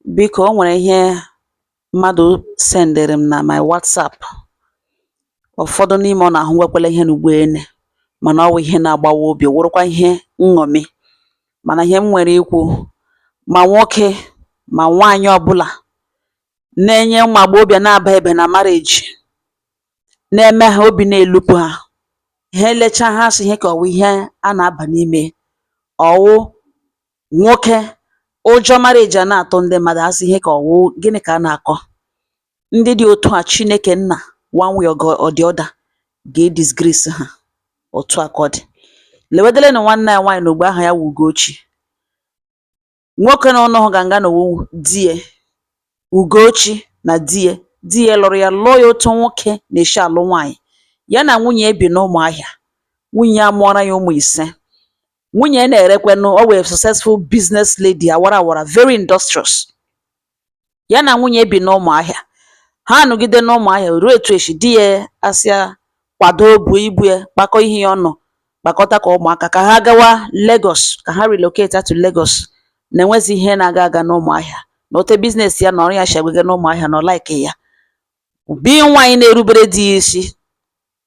Biko o nwere ihe mmadụ sendịrị m na my WhatsApp. Ụfọdụ n'ime ọ na-ahụ nwekwala ihe n'ugboene, mana ọ wụ ihe na-agbawa obi, wụrụkwa ihe nṅomi. Mana ihe m nwere ikwu, ma nwoke ma nwaanyị ọbụla na-enye ụmụ agbọghọbịa na-aba ebe na marriage, na-eme ha obi na-elupụ ha, ha elechaa ha sị ihe ka ọwụ ihe a na-aba n'ime. Ọwụ nwoke ụjọ marriage a na-atụ ndị mmadụ, ha sị ihe ka ọwụ gịnị ka a na-akọ. Ndị dị otu a Chineke nna one way or the other ga-edisgrace ha. Otu a ka ọ dị. Lewedelenu nwanne ya nwaanyị na ogbe aha ya wụ Ugochi. Nwoke na ọnụhụ ga-nga na owu die. Ugochi na di ya lụrụ ya, lụọ ya otu nwoke na-esi alụ nwaanyị. Ya na nwunye ya bi n'Ụmụahịa. Nwunye ya mụọra ya ụmụ 5. Nwunye ya na-erekwenụ, ọ wee successful business lady, awara awara, very industrious. Ya na nwunye ya bi n'Ụmụahịa. Ha nọgide n'Ụmụahịa ruo etu echi di ya asịa kwado buo ibu ya, kpakọ ihe ya ọnụ, kpakọta ka ụmụaka ka ha gawa Lagos, ka ha relocate to Lagos. Na-enwezi ihe na-aga aga n'Ụmụahịa. Na ote biznes ya na ọrụ ya si agbaga n'Ụmụahịa na ọ like ya. Bi nwaanyị na-erubere di ya isi,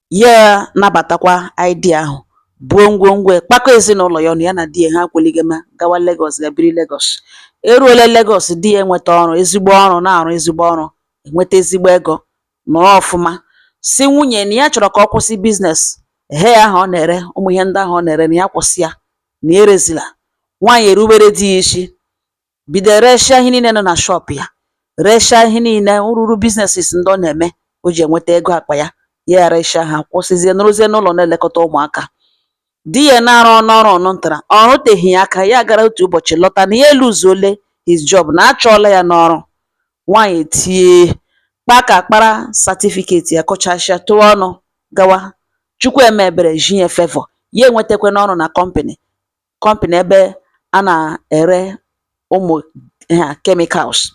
ya nabatakwa idea ahụ, buo ngwongwo, kpakọ ezinụlọ ya ọnụ, ya na di ya ha kweligama gawa Lagos, ga biri Lagos. Eruola Lagos, di ya enweta ọrụ, ezigbo ọrụ, na-arụ ezigbo ọrụ, enweta ezigbo ego, nọrọ ọfụma. Si nwunye na ya chọrọ ka ọ kwụsị biznes he ahụ ọ na-ere, ụmụ ihe ndị ahụ ọ na-ere, na ya kwụsị ya, na ya erezila. Nwaanyị erubere di ya isi, bido reshaa ihe niile nọ na shop ya, reshaa ihe niile, ururu businesses ndị ọ na-eme, o ji enweta ego akpa ya, ya reshaa ha, kwụsịzie nọrọzie n'ụlọ na-elekọta ụmụaka. Di ya na-arụ n'ọrụ ọnụntara, ọ rụteghị ya aka, ya gara otu ụbọchị lọta na ya eluzuole his job, na achọọla ya n'ọrụ. Nwaanyị tie, kpaka kpara certificate ya, kụchasịa, tụọ ọnụ, gawa. Chukwu eme ebere, ji ya favor, ya enwetakwa n'ọrụ na company ebe a na-ere ụmụ chemicals.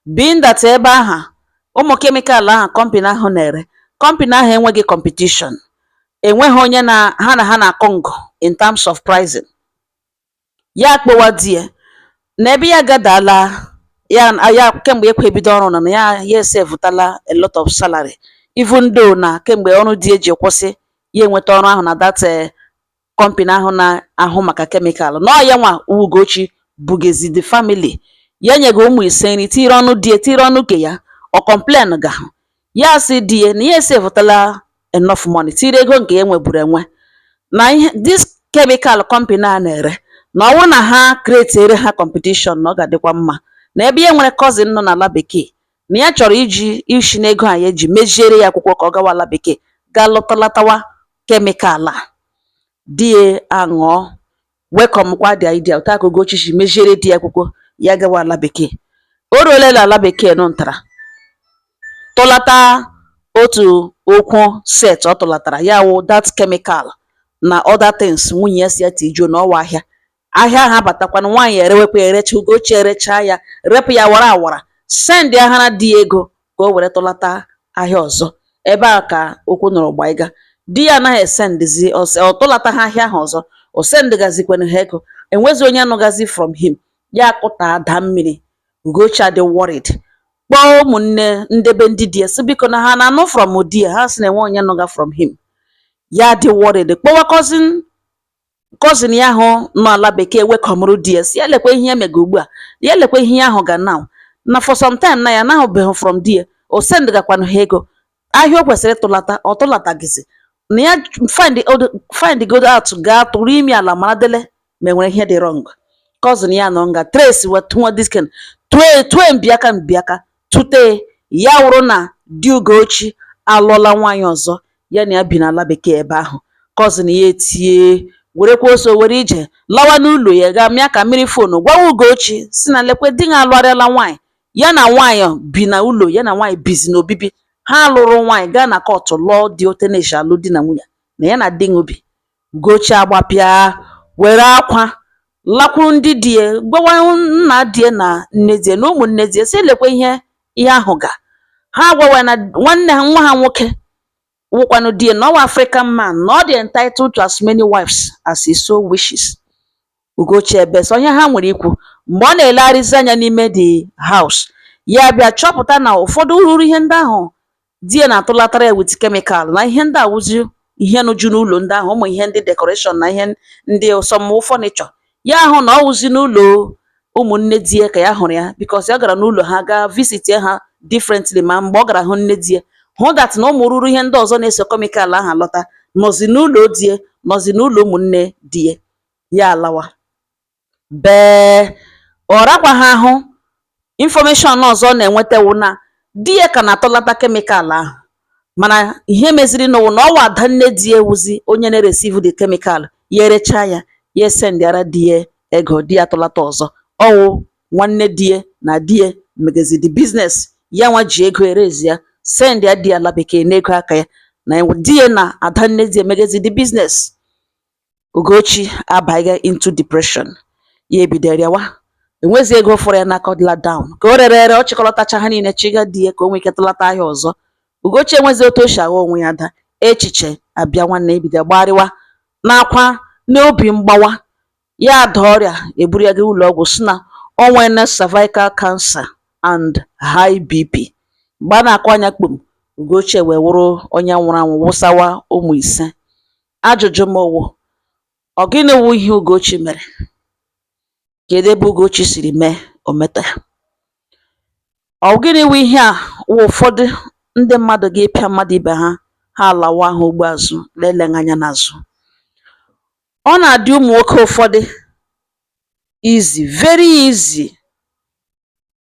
Being that ebe aha ụmụ chemical ahụ company ahụ na-ere, company ahụ enweghị competition, enweghị onye ha na-akọ ngụ in terms of pricing. Ya kpọwa di ya na ebe ya gadala ya kemgbe ekwe ebido ọrụ na ya sevụtala a lot of salary, even though na kemgbe ọrụ di eji kwụsị, ya enweta ọrụ ahụ na that company ahụ na-ahụ maka chemical. Nọ ya nwa Ugochi bugezi the family, ya nyego ụmụ 5 nri, tiri ọnụ di ya, tiri ọnụ ke ya, ọ complain ga. Ya sị di ya na ya sevụtala enough money, tiri ego nke ya nweburu enwe, na ihe this chemical company a na-ere, na ọwụ na ha create ere ha competition, na ọ ga-adịkwa mma. Na ebe ya nwere cousin nọ n'ala bekee, na ya chọrọ ishi n'ego a ya eji mejiere ya akwụkwọ ka ọ gawa ala bekee, ga lọtalatawa chemical a. Di ya aṅụọ, welcome kwa the idea, ụta ka Ugochi si mejiere di ya akwụkwọ, ya gawa ala bekee. O ruola ala bekee nụntara, tụlata otu okwu set ọ tụlatara, ya wụ that chemical na other things nwunye ya si ya tijuo n'ọwa ahịa. Ahịa ha batakwana, nwaanyị erewekwa erecha, Ugochi erechaa ya, repụ ya wara awara, send ya hara di ya ego ka o were tụlata ahịa ọzọ. Ebe a ka okwu nọrọ gbaiga. Di ya anaghị esendizi, ọ tụlata ha ahịa ahụ ọzọ, o sendgazikwana ha ego, enwezi onye anụgazi from him. Ya kụta ada mmiri. Ugochi adị worried, kpọọ ụmụnne ndebe ndị di ya sị biko na ha na-anụ from di ya, ha sị na enwe onye nụga from him. Ya dị worried, kpọwa cousin ya ahụ nọ ala bekee, wekomrụ di ya, si ya lekwa ihe ya mega ugbu a, ya lekwa ihe ya ahụ ga now, na for some time na ya nahụbeghị from di ya, o sendgakwanụ ha ego. Ahịa o kwesịrị ịtụlata, ọ tụlatagizi, na ya find go out, gaa tụrụ imi ala mara dele ma enwere ihe dị wrong. Cousin ya nọ nga trace wetuo disken, tue mbiaka tute ya wụrụ na di Ugochi alụọla nwaanyị ọzọ, ya na ya bi n'ala bekee ebe ahụ. Cousin ya etie, werekwa oso were ije lawa n'ụlọ ya, ga mịa ka mmiri fonu gwawa Ugochi si na lekwe di ha alụarịala nwaanyị, ya na nwaanyị bi na ụlọ, ya na nwaanyị bizi n'obibi. Ha lụrụ nwaanyị, gaa na kọtụ lụọ dị oteneshi alụ di na nwunye, na ya na di ṅụbi. Ugochi agbapịa, were akwa lakwuru ndị di ya, gwawa nna di ya na nne di ya na ụmụnne di ya, si lekwe ihe ahụ ga. Ha gwawa na nwanne ha, nwa ha nwoke wụkwanụ di ya, na ọwa African man, na ọ dị entitled to as many wives as he so wishes. Ugochi ebe so ihe ha nwere ikwu, mgbe ọ na-elegharịzi anya n'ime the house, ya bịa chọpụta na ụfọdụ ururu ihe ndị ahụ di ya na-atụlatara ya with chemical, na ihe ndị a wụzi ihe nụju n'ụlọ ndị ahụ, ụmụ ihe ndị decoration na ihe ndị some furniture, ya hụ na ọ wụzi n'ụlọ ụmụnne di ya ka ya hụrụ ya, because ya gara n'ụlọ ha gaa visit ha differently, ma mgbe ọ gara hụ nne di ya hụ that na ụmụ ruru ihe ndị ọzọ na-eso chemical ahụ alọta nọzi n'ụlọ di ya, nọzi n'ụlọ ụmụnne di ya, ya alawa bee. Ọ rakwaghị ahụ information ọzọ na-enweta wụ na di ya ka na-atọlata chemical ahụ, mana ihe meziri n'ụwa na ọwa ada nne di ya wụzi onye na-receive the chemical, ya erecha ya ya esendiara di ya ego, di ya atụlata ọzọ. Ọwụ nwanne di ya na di ya megezi the business, ya nwa ji ego erezi ya send ya di ya ala bekee n'ego aka ya, na di ya na ada nne di ya megezi the business. Ugochi abanye into depression, ya ebido rịawa, enwezi ego fọrọ ya n'aka, ọ dịla down, ka o rere ọ chịkọlọtacha ha niile chiga di ya ka o nwee ike tụlata ahịa ọzọ. Ugochi enwezi otu o si agha onwe ya daa, echiche abịa nwanne, ebido gbarịwa n'akwa n'obi mgbawa, ya ada ọrịa, eburu ya gaa ụlọ ọgwụ si na o nwere cervical cancer and high BP. Mgbe a na-akụ anya kpum, Ugochi wee wụrụ onye nwụrụ anwụ, wụsawa ụmụ 5. Ajụjụ m wụ, ọ gịnị wụ ihe Ugochi mere? Kedu ebe Ugochi siri mee ometa? Ọ gịnị wụ ihe a wụ ụfọdụ ndị mmadụ ga-epịa mmadụ ibe ha, ha alawa ahụ ugbo azụ, lelee anya n'azụ. Ọ na-adị ụmụ nwoke ụfọdụ easy, very easy.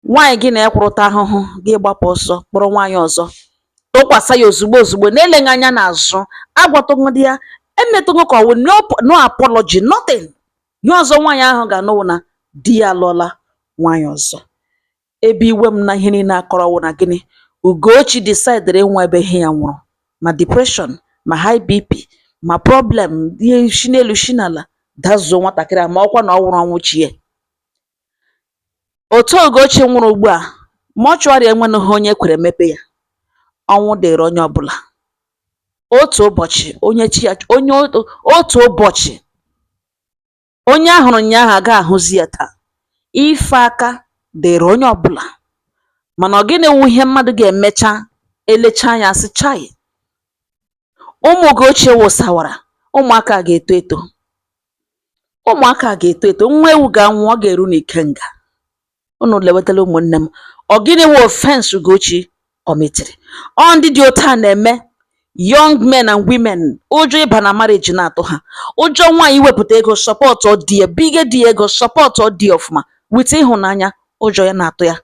Nwaanyị gị na-ekwurụta ahụhụ gị gbapụ ọsọ kpọrọ nwaanyị ọzọ tụkwasị ya ozugbo ozugbo, na-eleghị anya n'azụ, agwatụghị ya, emetụghị ka ọ wụ no apology, nothing. Ihe ọzọ nwaanyị ahụ ga-anụwụ na di ya alụọla nwaanyị ọzọ. Ebe iwe m na ihe niile akọrọwụ na gịnị, Ugochi decidere ịnwa ebe ihe ya nwụrụ, ma depression, ma high BP, ma problem ihe shi n'elu shi n'ala dazuo nwatakịrị a, ma ọkwa na ọ nwụrụ ọnwụ chi ya. Otu Ugochi nwụrụ ugbu a, mọchụarị enwenụghị onye kwere mepe ya, ọnwụ dịrị onye ọbụla. Otu ụbọchị otu ụbọchị onye ahụrụ ụnyaahụ agaghị ahụzi ya taa. Ife aka dịrị onye ọbụla, mana ọ gịnị wụ ihe mmadụ ga-emecha elecha anya sị chai, ụmụ Ugochi wụsawara, ụmụaka ga-eto eto, ụmụaka ga-eto eto, nwa ewu ga-anwụ, ọ ga-eru n'ikenga. Unu lewetala ụmụnne m, ọ gịnị wụ offense Ugochi omitiri? Ọ ndị dị otu a na-eme young men and women, ụjọ ịba na marriage na-atụ ha, ụjọ nwaanyị iwepụta ego sọpọtụ di ya, bige di ya ego sọpọtụ di ya ọfụma wit ịhụnanya, ụjọ ya na-atụ ya.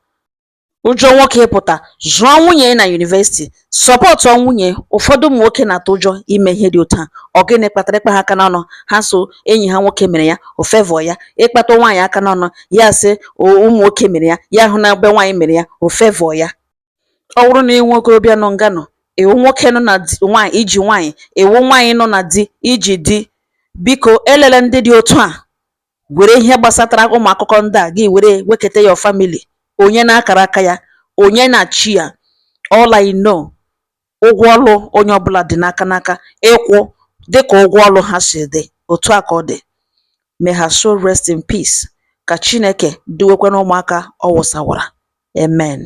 Ụjọ nwoke ịpụta zụọ nwunye na university, sọpọtụ nwunye. Ụfọdụ ụmụ nwoke na-atụ ụjọ ime ihe dị otu a. Ọ gịnị kpatara? Ịkpa ha aka n'ọnụ, ha so enyi ha nwoke mere ya, o favor ya. Ịkpata nwaanyị aka n'ọnụ, ya sị ụmụ nwoke mere ya, ya hụ na ebe nwaanyị mere ya, o favor ya. Ọ bụrụ na ịnwe okorobịa nọ nga nọ, iwu nwoke nọ na nwaanyị iji nwaanyị, iwu nwaanyị nọ na di iji di, biko elele ndị dị otu a, were ihe gbasatara ụmụ akụkọ ndị a gị were weketa ya family, onye na-akara aka ya, onye na-achị ya. All I know, ụgwọ ọlụ onye ọbụla dị n'aka ịkwụ dịka ụgwọ ọlụ ha si dị, otu a ka ọ dị. May her soul rest in peace. Ka Chineke duwekwana ụmụaka ọ wụsawara. Amen.